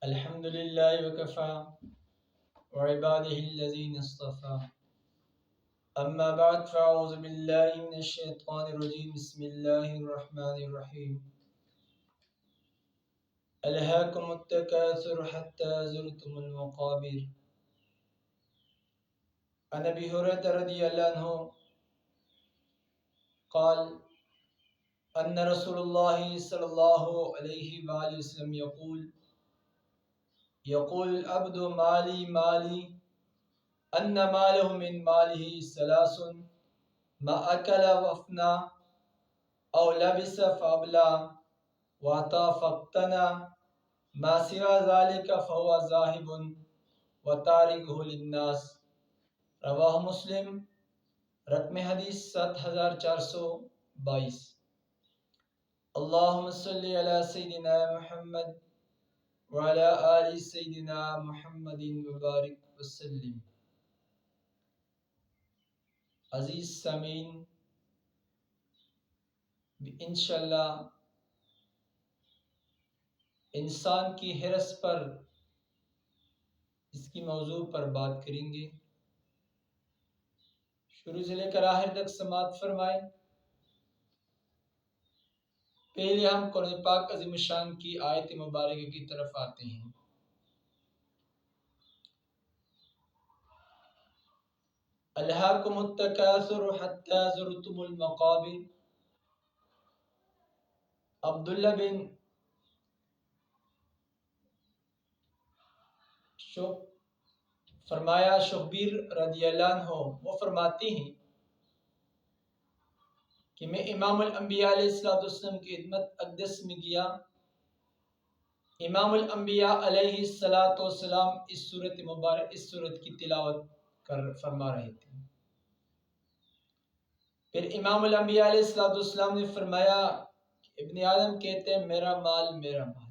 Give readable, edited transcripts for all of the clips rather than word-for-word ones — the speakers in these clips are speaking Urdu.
الحمد لله وكفى وعباده الذين اصطفى أما بعد فأعوذ بالله من الشيطان الرجيم بسم الله الرحمن الرحيم ألهاكم التكاثر حتى زرتم المقابر عن أبي هريرة رضي الله عنه قال أن رسول الله صلى الله عليه وآله وسلم يقول العبد مالي مالي أن ماله من ماله ثلاث ما أكل وأفنى أو لبس فأبلى وأعطى فاقتنى ما سوى ذلك فهو ذاهب وتاركه للناس رواہ مسلم رقم حدیث 7422 اللہم صلی علی سیدنا محمد وعلی آل سیدنا محمد وبارک وسلم۔ عزیز سامعین، انشاءاللہ انسان کی حرص پر اس کی موضوع پر بات کریں گے۔ شروع سے لے کر آخر تک سماعت فرمائیں۔ پہلے ہم قرآن پاک عظیم الشان کی آیت مبارکہ کی طرف آتے ہیں۔ الہاکم التکاثر حتی زرتم المقابر۔ عبداللہ بن شخبیر رضی اللہ عنہ وہ فرماتے ہیں کہ میں امام الانبیاء علیہ السلام کی خدمت اقدس میں گیا۔ امام الانبیاء علیہ السلام اس صورت کی تلاوت فرما رہے تھے۔ پھر امام الانبیاء علیہ السلام نے فرمایا کہ ابن آدم کہتے ہیں میرا مال میرا مال۔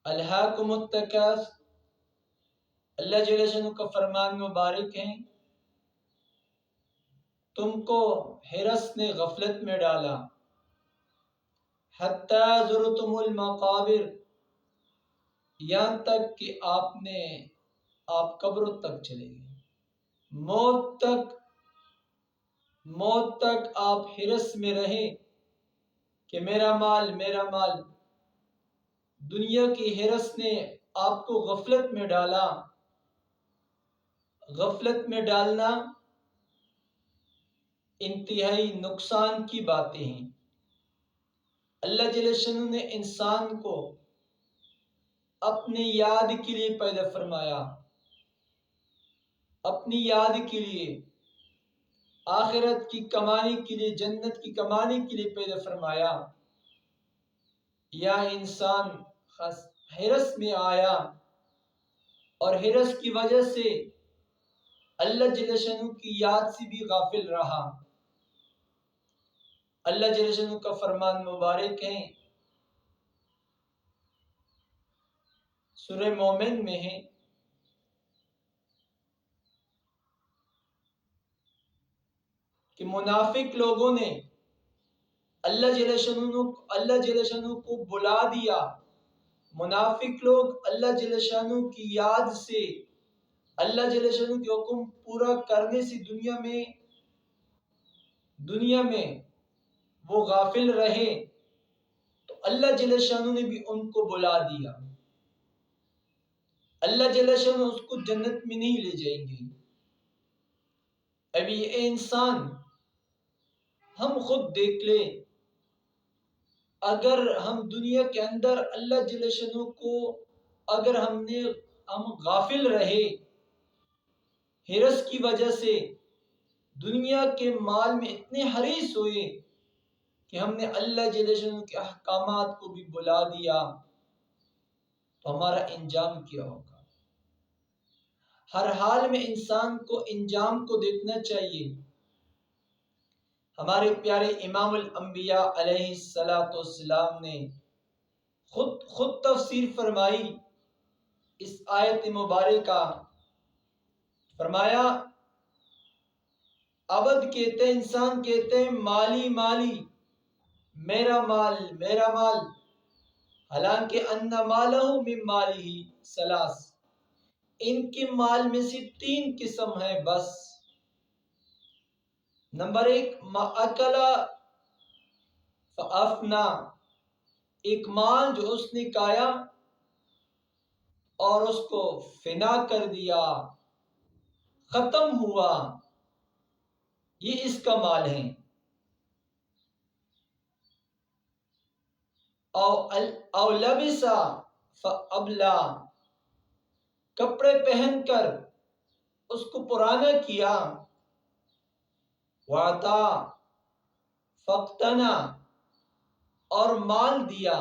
الہاکم التکاثر، اللہ جل شانہ کا فرمان مبارک ہے، تم کو حرص نے غفلت میں ڈالا، حتی زرتم المقابر، یہاں تک کہ آپ قبروں تک چلے گئے، موت تک آپ حرص میں رہے کہ میرا مال میرا مال۔ دنیا کی حرص نے آپ کو غفلت میں ڈالا۔ غفلت میں ڈالنا انتہائی نقصان کی باتیں ہیں۔ اللہ جل شانہ نے انسان کو اپنی یاد کے لیے پیدا فرمایا، اپنی یاد کے لیے، آخرت کی کمانے کے لیے، جنت کی کمانے کے لیے پیدا فرمایا۔ یا انسان حرص میں آیا اور حرص کی وجہ سے اللہ جل شانہ کی یاد سے بھی غافل رہا۔ اللہ جل شانہ کا فرمان مبارک ہے، سورہ مومن میں ہے کہ منافق لوگوں نے اللہ جل شانہ کو بلا دیا۔ منافق لوگ اللہ جل شانہ کی یاد سے، اللہ جل شانہ کے حکم پورا کرنے سے دنیا میں وہ غافل رہے، تو اللہ جل شانہ نے بھی ان کو بلا دیا۔ اللہ جل شانہ اس کو جنت میں نہیں لے جائیں گے۔ ابھی اے انسان، ہم خود دیکھ لیں، اگر ہم دنیا کے اندر اللہ جل شانہ کو اگر ہم غافل رہے، حرص کی وجہ سے دنیا کے مال میں اتنے حریص ہوئے کہ ہم نے اللہ جل شانہ کے احکامات کو بھی بلا دیا، تو ہمارا انجام کیا ہوگا؟ ہر حال میں انسان کو انجام کو دیکھنا چاہیے۔ ہمارے پیارے امام الانبیاء علیہ السلام نے خود تفسیر فرمائی اس آیت مبارکہ۔ فرمایا عبد کہتے ہیں، انسان کہتے ہیں مالی مالی، میرا مال میرا مال، حالانکہ ان مالہ من مالہ ثلاث، ان کے مال میں سے 3 قسم ہیں بس۔ نمبر 1 ما اکلا فافنا، ایک مال جو اس نے کھایا اور اس کو فنا کر دیا، ختم ہوا، یہ اس کا مال ہے۔ او لبسا فابلا، کپڑے پہن کر اس کو پرانا کیا، وعطا فقتنا، اور مال دیا،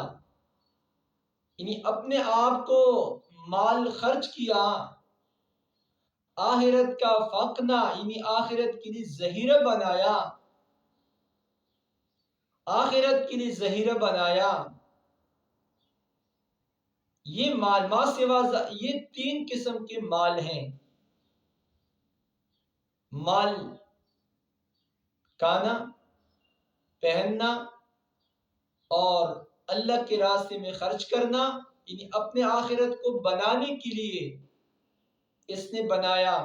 یعنی اپنے آپ کو مال خرچ کیا، آخرت کا فقنا یعنی آخرت کے لیے ذخیرہ بنایا، آخرت کے لیے ذخیرہ بنایا، یہ مال ما سوا یہ 3 قسم کے مال ہیں۔ مال کھانا، پہننا اور اللہ کے راستے میں خرچ کرنا، یعنی اپنے آخرت کو بنانے کے لیے اس نے بنایا۔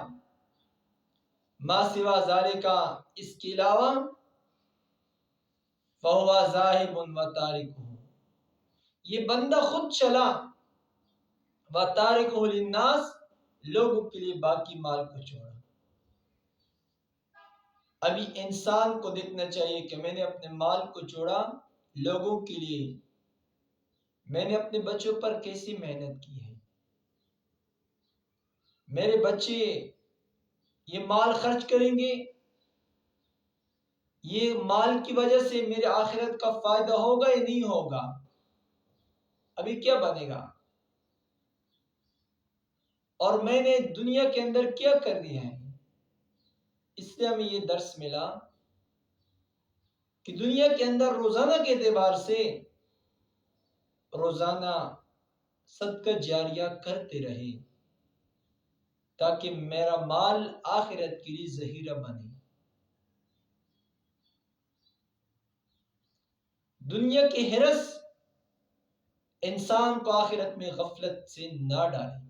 ما سوا ذالک، اس کے علاوہ فہو ذاہب وتارکہ، یہ بندہ خود چلا، وتارکہ للناس، لوگوں کے لیے باقی مال کو چھوڑا۔ ابھی انسان کو دیکھنا چاہیے کہ میں نے اپنے مال کو چھوڑا لوگوں کے لیے، میں نے اپنے بچوں پر کیسی محنت کی ہے، میرے بچے یہ مال خرچ کریں گے، یہ مال کی وجہ سے میرے آخرت کا فائدہ ہوگا یا نہیں ہوگا، ابھی کیا بنے گا، اور میں نے دنیا کے اندر کیا کر دیا ہے۔ اس لیے ہمیں یہ درس ملا کہ دنیا کے اندر روزانہ کے اعتبار سے روزانہ صدقہ جاریہ کرتے رہے تاکہ میرا مال آخرت کے لیے ذخیرہ بنے۔ دنیا کی ہرس انسان کو آخرت میں غفلت سے نہ ڈالے۔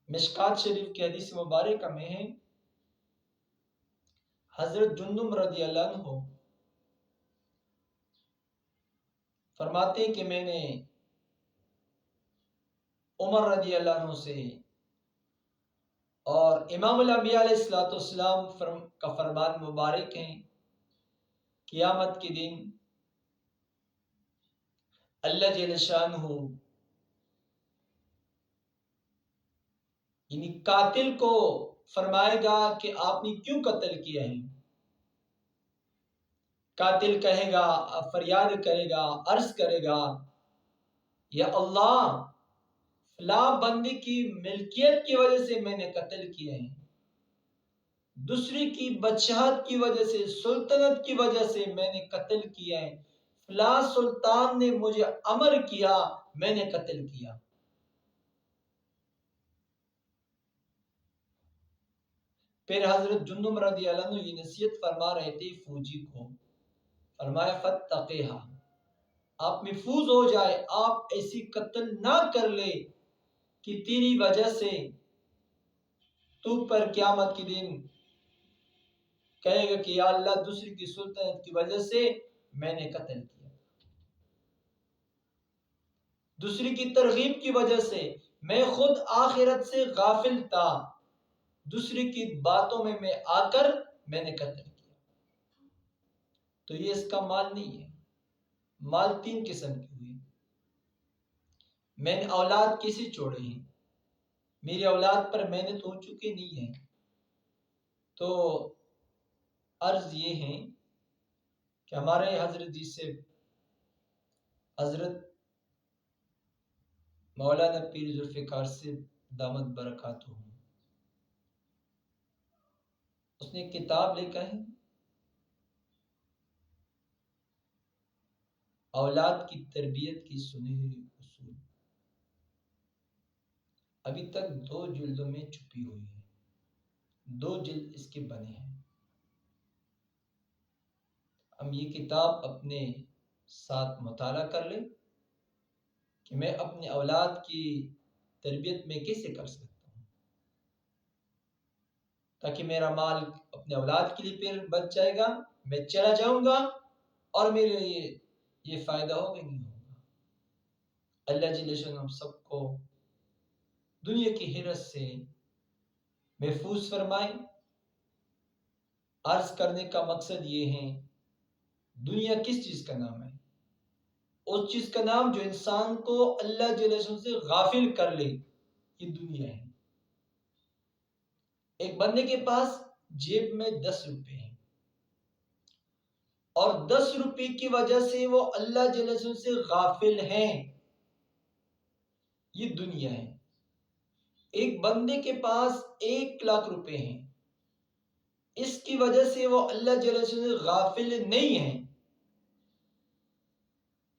مشکات شریف کی حدیث مبارکہ میں ہے، حضرت جندب رضی اللہ عنہ فرماتے ہیں کہ میں نے عمر رضی اللہ عنہ سے اور امام الانبیاء علیہ السلام کا فرمان مبارک ہے، قیامت کے دن اللہ جل شانہ یعنی قاتل کو فرمائے گا کہ آپ نے کیوں قتل کیا ہے؟ قاتل کہے گا، فریاد کرے گا، عرض کرے گا، یا اللہ فلاں بندی کی ملکیت کی وجہ سے میں نے قتل کیا ہے، دوسری کی بادشاہت کی وجہ سے، سلطنت کی وجہ سے میں نے قتل کیا ہے، فلاں سلطان نے مجھے امر کیا، میں نے قتل کیا۔ پھر حضرت جندب رضی اللہ عنہ یہ نصیحت فرما رہے تھے فوجی کو، فرمایا فتقیہا، آپ محفوظ ہو جائے، آپ ایسی قتل نہ کر لے کہ تیری وجہ سے تو پر قیامت کے دن کہے گا کہ یا اللہ دوسری کی سلطنت کی وجہ سے میں نے قتل کیا، دوسری کی ترغیب کی وجہ سے، میں خود آخرت سے غافل تھا، دوسری کی باتوں میں میں آ کر میں نے قتل کیا۔ تو یہ اس کا مال نہیں ہے۔ مال 3 قسم کی ہوئی، میں نے اولاد کیسے چھوڑے ہیں، میری اولاد پر محنت ہو چکی نہیں ہے، تو عرض یہ ہے کہ ہمارے حضرت جی سے حضرت مولانا پیر ذوالفقار سے دامت برکاتہ ہوں، اس نے کتاب لکھا ہے اولاد کی تربیت کی سنہری اصول، ابھی تک 2 جلدوں میں چھپی ہوئی ہے، 2 جلد اس کے بنے ہیں۔ ہم یہ کتاب اپنے ساتھ مطالعہ کر لیں کہ میں اپنے اولاد کی تربیت میں کیسے کر سکتا ہوں، تاکہ میرا مال اپنے اولاد کے لیے پھر بچ جائے گا، میں چلا جاؤں گا اور میرے لیے یہ فائدہ ہوگا نہیں ہوگا۔ اللہ جل شانہ ہم سب کو دنیا کی حرص سے محفوظ فرمائے۔ عرض کرنے کا مقصد یہ ہے، دنیا کس چیز کا نام ہے؟ اس چیز کا نام جو انسان کو اللہ جل شانہ سے غافل کر لے، یہ دنیا ہے۔ ایک بندے کے پاس جیب میں 10 روپے ہیں اور 10 روپے کی وجہ سے وہ اللہ جل شانہ سے غافل ہیں، یہ دنیا ہے۔ ایک بندے کے پاس 1 لاکھ روپے ہیں، اس کی وجہ سے وہ اللہ جل شانہ سے غافل نہیں ہیں،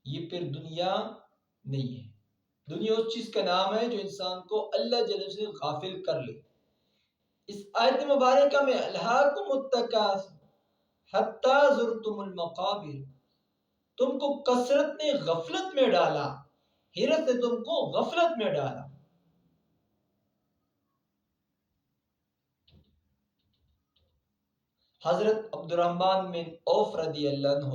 یہ پھر دنیا نہیں ہے۔ دنیا اس چیز کا نام ہے جو انسان کو اللہ جل شانہ سے غافل کر لے۔ اس آیت مبارکہ میں الہاکم التکاثر حتی زرتم المقابر، تم کو کثرت نے غفلت میں ڈالا، حرص نے تم کو غفلت میں ڈالا۔ حضرت عبد الرحمن بن عوف رضی اللہ عنہ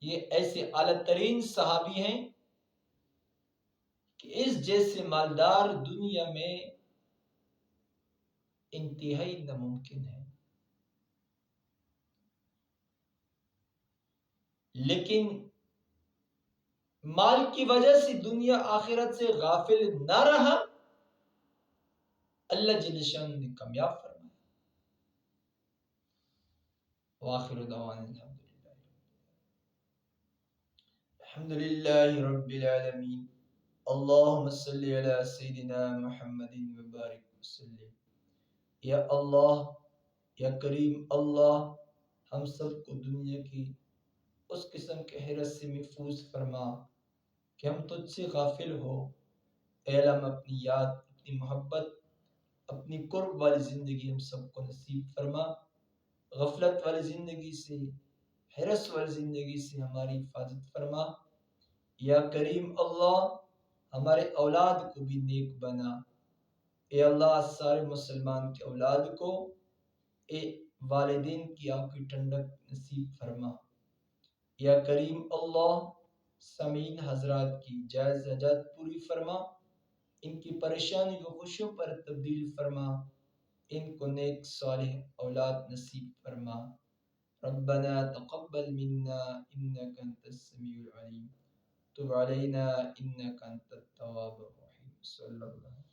یہ ایسے اعلیٰ ترین صحابی ہیں کہ اس جیسے مالدار دنیا میں انتہائی ناممکن ہے، لیکن مال کی وجہ سے دنیا آخرت سے غافل نہ رہا، اللہ جل شانہ نے کامیاب فرمایا۔ وآخر دعوانا الحمد للہ رب العالمین، اللہم صلی علی سیدنا محمد وبارک وسلم۔ یا اللہ، یا کریم اللہ، ہم سب کو دنیا کی اس قسم کے حرص سے محفوظ فرما کہ ہم تجھ سے غافل ہو۔ اے اللہ، ہم اپنی یاد، اپنی محبت، اپنی قرب والی زندگی ہم سب کو نصیب فرما۔ غفلت والی زندگی سے، حرص والی زندگی سے ہماری حفاظت فرما۔ یا کریم اللہ، ہمارے اولاد کو بھی نیک بنا۔ اے اللہ، سارے مسلمان کے اولاد کو اے والدین کی آنکھ کی ٹھنڈک نصیب فرما۔ یا کریم اللہ، سامعین حضرات کی جائز حاجات پوری فرما، ان کی پریشانی کو خوشیوں پر تبدیل فرما، ان کو نیک صالح اولاد نصیب فرما۔ ربنا تقبل منا انك انت السميع العليم، تب علينا انك انت التواب الرحيم۔ صلی اللہ